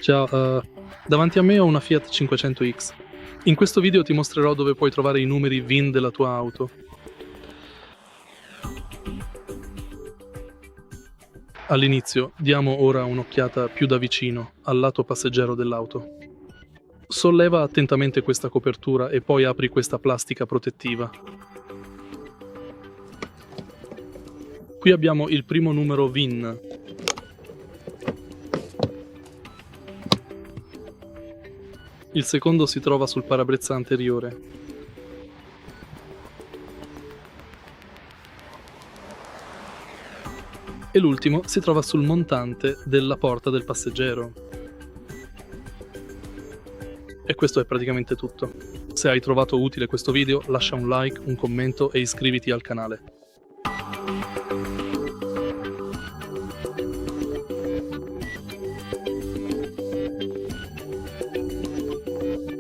Ciao, davanti a me ho una Fiat 500X. In questo video ti mostrerò dove puoi trovare i numeri VIN della tua auto. All'inizio, diamo ora un'occhiata più da vicino al lato passeggero dell'auto. Solleva attentamente questa copertura e poi apri questa plastica protettiva. Qui abbiamo il primo numero VIN. Il secondo si trova sul parabrezza anteriore. E l'ultimo si trova sul montante della porta del passeggero. E questo è praticamente tutto. Se hai trovato utile questo video, lascia un like, un commento e iscriviti al canale.